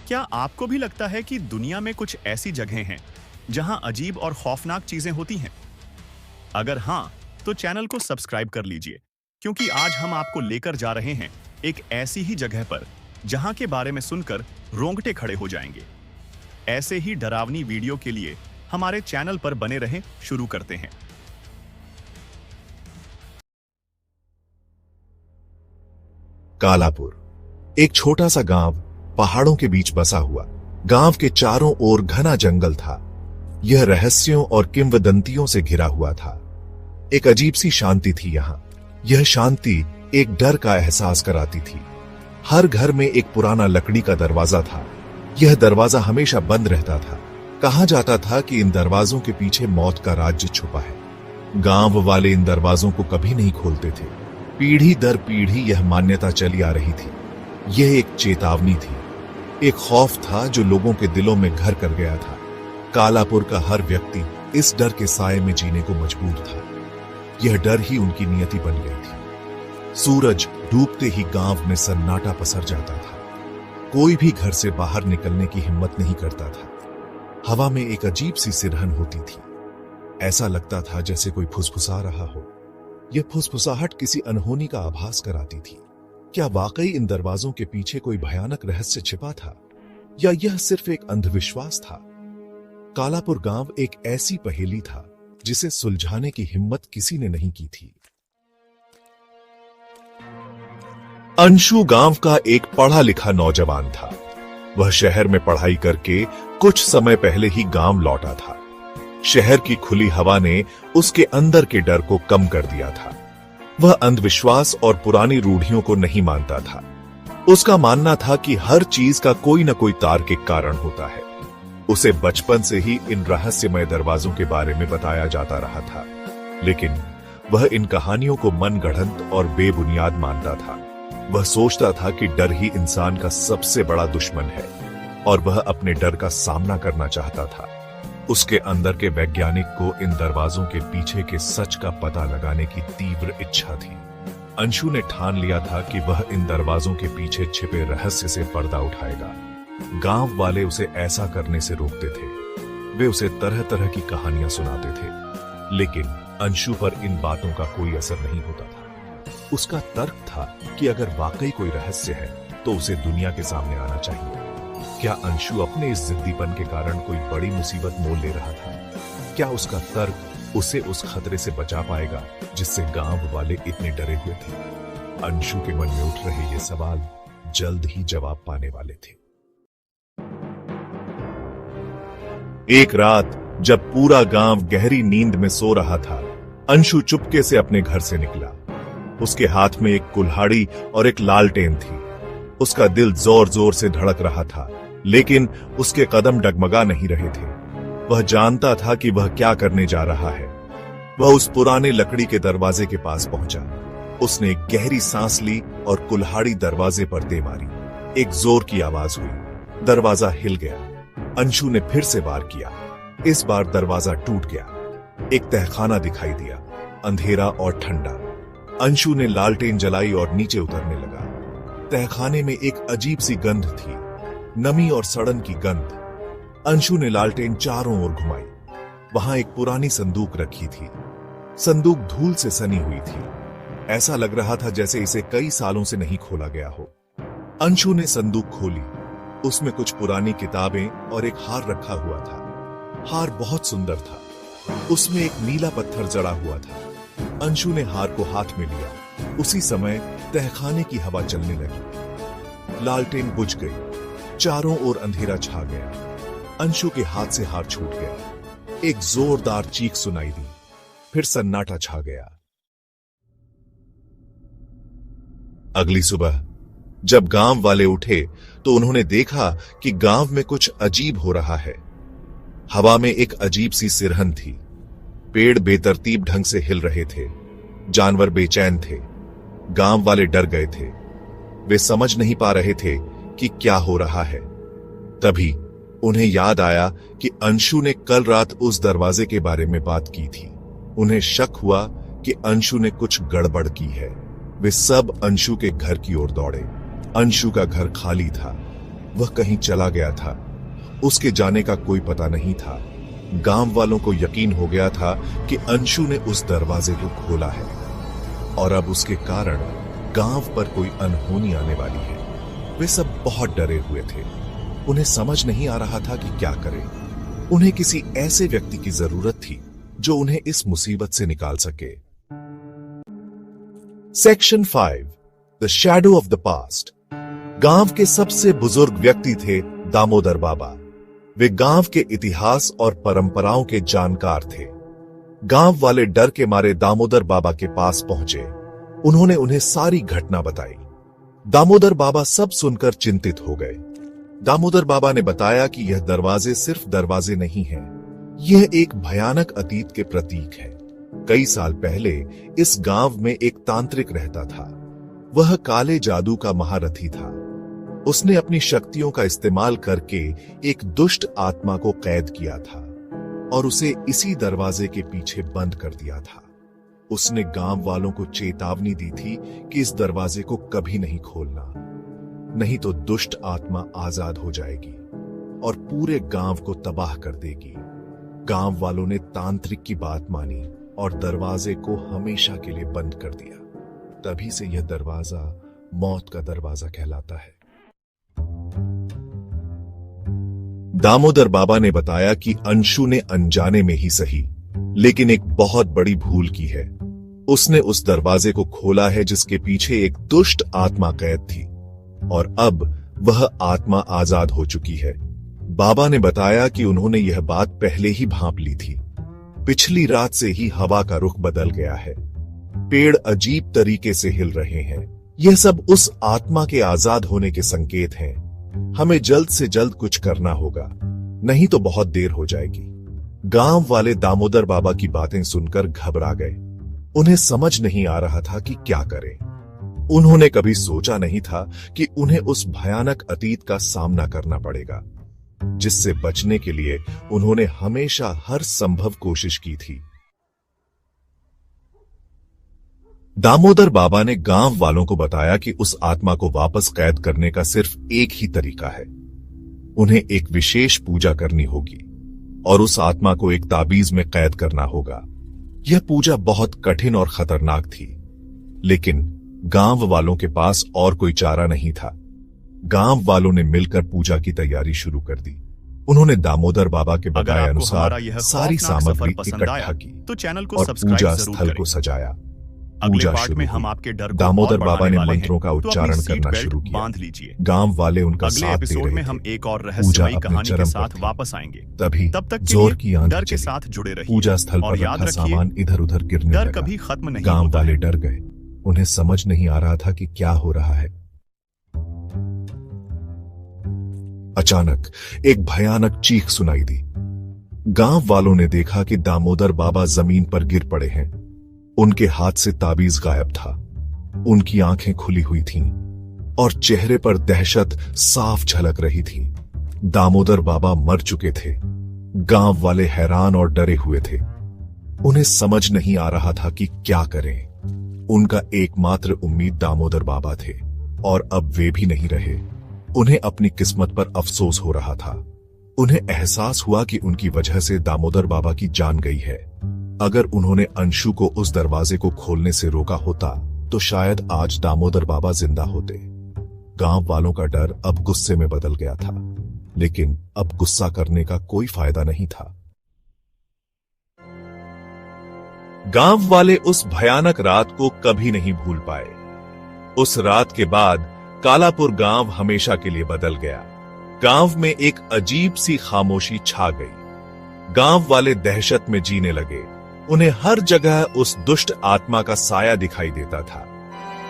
क्या आपको भी लगता है कि दुनिया में कुछ ऐसी जगहें हैं जहां अजीब और खौफनाक चीजें होती हैं? अगर हां, तो चैनल को सब्सक्राइब कर लीजिए, क्योंकि आज हम आपको लेकर जा रहे हैं एक ऐसी ही जगह पर जहां के बारे में सुनकर रोंगटे खड़े हो जाएंगे। ऐसे ही डरावनी वीडियो के लिए हमारे चैनल पर बने रहें। शुरू करते हैं। कालापुर एक छोटा सा गांव पहाड़ों के बीच बसा हुआ। गांव के चारों ओर घना जंगल था। यह रहस्यों और किंवदंतियों से घिरा हुआ था। एक अजीब सी शांति थी यहाँ। यह शांति एक डर का एहसास कराती थी। हर घर में एक पुराना लकड़ी का दरवाजा था। यह दरवाजा हमेशा बंद रहता था। कहा जाता था कि इन दरवाजों के पीछे मौत का राज्य छुपा है। गांव वाले इन दरवाजों को कभी नहीं खोलते थे। पीढ़ी दर पीढ़ी यह मान्यता चली आ रही थी। यह एक चेतावनी थी, एक खौफ था जो लोगों के दिलों में घर कर गया था। कालापुर का हर व्यक्ति इस डर के साए में जीने को मजबूर था। यह डर ही उनकी नियति बन गई थी। सूरज डूबते ही गांव में सन्नाटा पसर जाता था। कोई भी घर से बाहर निकलने की हिम्मत नहीं करता था। हवा में एक अजीब सी सिरहन होती थी। ऐसा लगता था जैसे कोई फुसफुसा रहा हो। यह फुसफुसाहट किसी अनहोनी का आभास कराती थी। क्या वाकई इन दरवाजों के पीछे कोई भयानक रहस्य छिपा था, या यह सिर्फ एक अंधविश्वास था? कालापुर गांव एक ऐसी पहेली था जिसे सुलझाने की हिम्मत किसी ने नहीं की थी। अंशु गांव का एक पढ़ा लिखा नौजवान था। वह शहर में पढ़ाई करके कुछ समय पहले ही गांव लौटा था। शहर की खुली हवा ने उसके अंदर के डर को कम कर दिया था। वह अंधविश्वास और पुरानी रूढ़ियों को नहीं मानता था। उसका मानना था कि हर चीज का कोई न कोई तार्किक कारण होता है। उसे बचपन से ही इन रहस्यमय दरवाजों के बारे में बताया जाता रहा था, लेकिन वह इन कहानियों को मनगढ़ंत और बेबुनियाद मानता था। वह सोचता था कि डर ही इंसान का सबसे बड़ा दुश्मन है और वह अपने डर का सामना करना चाहता था। उसके अंदर के वैज्ञानिक को इन दरवाजों के पीछे के सच का पता लगाने की तीव्र इच्छा थी। अंशु ने ठान लिया था कि वह इन दरवाजों के पीछे छिपे रहस्य से पर्दा उठाएगा। गांव वाले उसे ऐसा करने से रोकते थे। वे उसे तरह तरह की कहानियां सुनाते थे, लेकिन अंशु पर इन बातों का कोई असर नहीं होता था। उसका तर्क था कि अगर वाकई कोई रहस्य है तो उसे दुनिया के सामने आना चाहिए। क्या अंशु अपने इस जिद्दीपन के कारण कोई बड़ी मुसीबत मोल ले रहा था? क्या उसका तर्क उसे उस खतरे से बचा पाएगा जिससे गांव वाले इतने डरे हुए थे? अंशु के मन में उठ रहे ये सवाल जल्द ही जवाब पाने वाले थे। एक रात जब पूरा गांव गहरी नींद में सो रहा था, अंशु चुपके से अपने घर से निकला। उसके हाथ में एक कुल्हाड़ी और एक लालटेन थी। उसका दिल जोर जोर से धड़क रहा था, लेकिन उसके कदम डगमगा नहीं रहे थे। वह जानता था कि वह क्या करने जा रहा है। वह उस पुराने लकड़ी के दरवाजे के पास पहुंचा। उसने एक गहरी सांस ली और कुल्हाड़ी दरवाजे पर दे मारी। एक जोर की आवाज हुई। दरवाजा हिल गया। अंशु ने फिर से वार किया। इस बार दरवाजा टूट गया। एक तहखाना दिखाई दिया, अंधेरा और ठंडा। अंशु ने लालटेन जलाई और नीचे उतरने लगा। तहखाने में एक अजीब सी गंध थी, नमी और सड़न की गंध। अंशु ने लालटेन चारों ओर घुमाई। वहां एक पुरानी संदूक रखी थी। संदूक धूल से सनी हुई थी। ऐसा लग रहा था जैसे इसे कई सालों से नहीं खोला गया हो। अंशु ने संदूक खोली। उसमें कुछ पुरानी किताबें और एक हार रखा हुआ था। हार बहुत सुंदर था। उसमें एक नीला पत्थर जड़ा हुआ था। अंशु ने हार को हाथ में लिया। उसी समय तहखाने की हवा चलने लगी। लालटेन बुझ गई। चारों ओर अंधेरा छा गया। अंशु के हाथ से हार छूट गया। एक जोरदार चीख सुनाई दी। फिर सन्नाटा छा गया। अगली सुबह जब गांव वाले उठे तो उन्होंने देखा कि गांव में कुछ अजीब हो रहा है। हवा में एक अजीब सी सिरहन थी। पेड़ बेतरतीब ढंग से हिल रहे थे। जानवर बेचैन थे। गांव वाले डर गए थे। वे समझ नहीं पा रहे थे कि क्या हो रहा है। तभी उन्हें याद आया कि अंशु ने कल रात उस दरवाजे के बारे में बात की थी। उन्हें शक हुआ कि अंशु ने कुछ गड़बड़ की है। वे सब अंशु के घर की ओर दौड़े। अंशु का घर खाली था। वह कहीं चला गया था। उसके जाने का कोई पता नहीं था। गांव वालों को यकीन हो गया था कि अंशु ने उस दरवाजे को खोला है और अब उसके कारण गांव पर कोई अनहोनी आने वाली है। वे सब बहुत डरे हुए थे। उन्हें समझ नहीं आ रहा था कि क्या करें। उन्हें किसी ऐसे व्यक्ति की जरूरत थी जो उन्हें इस मुसीबत से निकाल सके। Section 5 the shadow of the past. गांव के सबसे बुजुर्ग व्यक्ति थे दामोदर बाबा। वे गांव के इतिहास और परंपराओं के जानकार थे। गांव वाले डर के मारे दामोदर बाबा के पास पहुंचे। उन्होंने उन्हें सारी घटना बताई। दामोदर बाबा सब सुनकर चिंतित हो गए। दामोदर बाबा ने बताया कि यह दरवाजे सिर्फ दरवाजे नहीं हैं, यह एक भयानक अतीत के प्रतीक है। कई साल पहले इस गांव में एक तांत्रिक रहता था। वह काले जादू का महारथी था। उसने अपनी शक्तियों का इस्तेमाल करके एक दुष्ट आत्मा को कैद किया था और उसे इसी दरवाजे के पीछे बंद कर दिया था। उसने गांव वालों को चेतावनी दी थी कि इस दरवाजे को कभी नहीं खोलना, नहीं तो दुष्ट आत्मा आजाद हो जाएगी और पूरे गांव को तबाह कर देगी। गांव वालों ने तांत्रिक की बात मानी और दरवाजे को हमेशा के लिए बंद कर दिया। तभी से यह दरवाजा मौत का दरवाजा कहलाता है। दामोदर बाबा ने बताया कि अंशु ने अनजाने में ही सही, लेकिन एक बहुत बड़ी भूल की है। उसने उस दरवाजे को खोला है जिसके पीछे एक दुष्ट आत्मा कैद थी और अब वह आत्मा आजाद हो चुकी है। बाबा ने बताया कि उन्होंने यह बात पहले ही भांप ली थी। पिछली रात से ही हवा का रुख बदल गया है। पेड़ अजीब तरीके से हिल रहे हैं। यह सब उस आत्मा के आजाद होने के संकेत हैं। हमें जल्द से जल्द कुछ करना होगा, नहीं तो बहुत देर हो जाएगी। गांव वाले दामोदर बाबा की बातें सुनकर घबरा गए। उन्हें समझ नहीं आ रहा था कि क्या करें। उन्होंने कभी सोचा नहीं था कि उन्हें उस भयानक अतीत का सामना करना पड़ेगा, जिससे बचने के लिए उन्होंने हमेशा हर संभव कोशिश की थी। दामोदर बाबा ने गांव वालों को बताया कि उस आत्मा को वापस कैद करने का सिर्फ एक ही तरीका है। उन्हें एक विशेष पूजा करनी होगी और उस आत्मा को एक ताबीज में कैद करना होगा। यह पूजा बहुत कठिन और खतरनाक थी, लेकिन गांव वालों के पास और कोई चारा नहीं था। गांव वालों ने मिलकर पूजा की तैयारी शुरू कर दी। उन्होंने दामोदर बाबा के बताए अनुसार सारी सामग्री इकट्ठा की तो चैनल को और सब्सक्राइब पूजा जरूर स्थल करें। को सजाया। अगले पूजा पार्ट शुरू में हुई। हम आपके डर को दामोदर और बाबा बढ़ाने ने वाले हैं, मंत्रों का तो अपनी उच्चारण सीट करना बेल्ट शुरू किया। बांध लीजिए। गांव वाले उनका अगले साथ दे एपिसोड रहे में थे। हम एक और पूजा रहस्यमयी अपने कहानी के चरम साथ पर थी। वापस आएंगे। तभी तब तक के जोर लिए की आंधी डर के चली। साथ जुड़े रहिए पूजा स्थल और पर याद रखा रखिए, सामान इधर उधर गिरने डर लगा। कभी खत्म नहीं गांव होता वाले है। डर गए। उन्हें समझ नहीं आ रहा था कि क्या हो रहा है। अचानक एक भयानक चीख सुनाई दी। गांव वालों ने देखा कि दामोदर बाबा जमीन पर गिर पड़े हैं। उनके हाथ से ताबीज गायब था। उनकी आंखें खुली हुई थीं और चेहरे पर दहशत साफ झलक रही थी। दामोदर बाबा मर चुके थे। गांव वाले हैरान और डरे हुए थे। उन्हें समझ नहीं आ रहा था कि क्या करें। उनका एकमात्र उम्मीद दामोदर बाबा थे और अब वे भी नहीं रहे। उन्हें अपनी किस्मत पर अफसोस हो रहा था। उन्हें एहसास हुआ कि उनकी वजह से दामोदर बाबा की जान गई है। अगर उन्होंने अंशु को उस दरवाजे को खोलने से रोका होता तो शायद आज दामोदर बाबा जिंदा होते। गांव वालों का डर अब गुस्से में बदल गया था, लेकिन अब गुस्सा करने का कोई फायदा नहीं था। गांव वाले उस भयानक रात को कभी नहीं भूल पाए। उस रात के बाद कालापुर गांव हमेशा के लिए बदल गया। गांव में एक अजीब सी खामोशी छा गई। गांव वाले दहशत में जीने लगे। उन्हें हर जगह उस दुष्ट आत्मा का साया दिखाई देता था।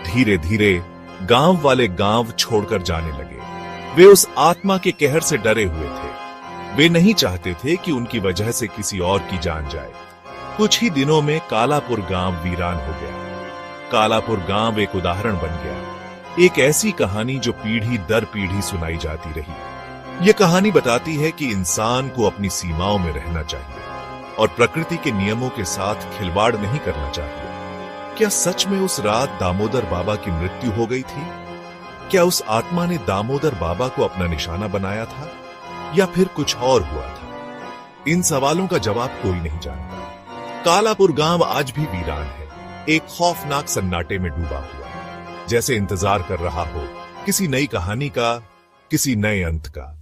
धीरे धीरे गांव वाले गांव छोड़कर जाने लगे। वे उस आत्मा के कहर से डरे हुए थे। वे नहीं चाहते थे कि उनकी वजह से किसी और की जान जाए। कुछ ही दिनों में कालापुर गांव वीरान हो गया। कालापुर गांव एक उदाहरण बन गया। एक ऐसी कहानी जो पीढ़ी दर पीढ़ी सुनाई जाती रही। यह कहानी बताती है कि इंसान को अपनी सीमाओं में रहना चाहिए और प्रकृति के नियमों के साथ खिलवाड़ नहीं करना चाहिए। क्या सच में उस रात दामोदर बाबा की मृत्यु हो गई थी? क्या उस आत्मा ने दामोदर बाबा को अपना निशाना बनाया था या फिर कुछ और हुआ था? इन सवालों का जवाब कोई नहीं जानता। कालापुर गांव आज भी वीरान है, एक खौफनाक सन्नाटे में डूबा हुआ, जैसे इंतजार कर रहा हो किसी नई कहानी का, किसी नए अंत का।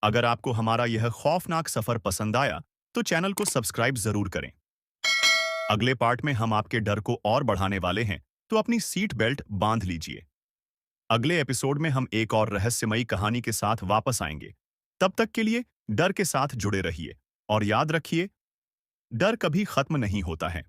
अगर आपको हमारा यह खौफनाक सफर पसंद आया तो चैनल को सब्सक्राइब जरूर करें। अगले पार्ट में हम आपके डर को और बढ़ाने वाले हैं, तो अपनी सीट बेल्ट बांध लीजिए। अगले एपिसोड में हम एक और रहस्यमयी कहानी के साथ वापस आएंगे। तब तक के लिए डर के साथ जुड़े रहिए और याद रखिए, डर कभी खत्म नहीं होता है।